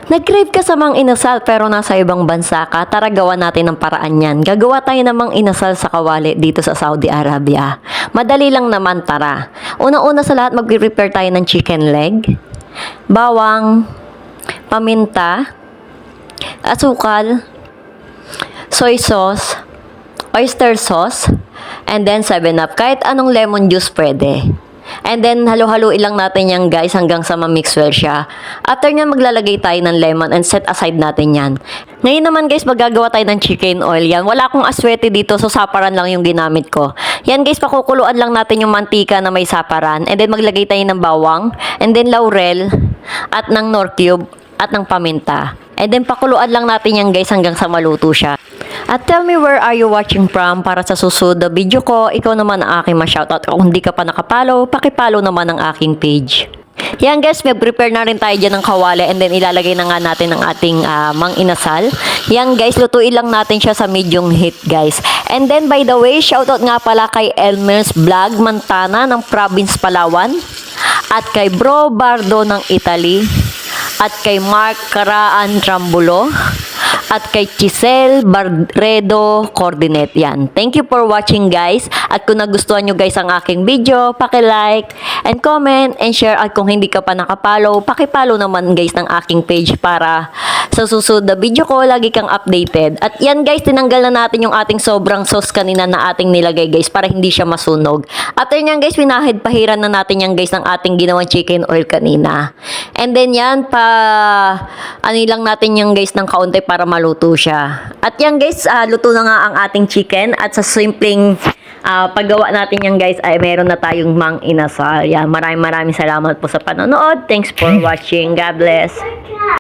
Nag-crave ka sa mang inasal pero nasa ibang bansa ka, tara gawa natin ng paraan yan. Gagawa tayo ng mang inasal sa kawali dito sa Saudi Arabia. Madali lang naman, tara. Una-una sa lahat, mag-prepare tayo ng chicken leg, bawang, paminta, asukal, soy sauce, oyster sauce, and then 7-Up. Kahit anong lemon juice pwede. And then, halo-haluin lang natin yan guys hanggang sa ma-mix well siya. After nyan, maglalagay tayo ng lemon and set aside natin yan. Ngayon naman guys, magagawa tayo ng chicken oil yan. Wala akong aswete dito, so saparan lang yung ginamit ko. Yan guys, pakukuluan lang natin yung mantika na may saparan. And then, maglagay tayo ng bawang, and then laurel, at ng nor cube, at ng paminta. And then, pakuluan lang natin yan guys hanggang sa maluto siya. At tell me where are you watching from para sa susunod na video ko. Ikaw naman ang aking ma-shoutout. Kung hindi ka pa nakapalo, pakipalo naman ang aking page. Yan guys, mag-prepare na rin tayo dyan ng kawali and then ilalagay na nga natin ang ating mang inasal. Yan guys, lutuin lang natin siya sa medium heat guys. And then by the way, shoutout nga pala kay Elmer's Vlog Montana ng Province Palawan. At kay Bro Bardo ng Italy. At kay Mark Caraan Trambulo. At kay Chisel Barredo Coordinate yan. Thank you for watching guys. At kung nagustuhan nyo guys ang aking video, paki-like and comment and share. At kung hindi ka pa nakapollow, paki-follow naman guys ng aking page para sa susunod na video ko, lagi kang updated. At yan guys, tinanggal na natin yung ating sobrang sauce kanina na ating nilagay guys para hindi siya masunog. After nyan guys, pinahid-pahiran na natin yan guys ng ating ginawang chicken oil kanina. And then yan, ano lang natin yan guys ng kaunti para maluto siya. At yan guys, luto na nga ang ating chicken. At sa simpleng paggawa natin yan guys, ay meron na tayong mang inasal. Yan, maraming salamat po sa panonood. Thanks for watching. God bless.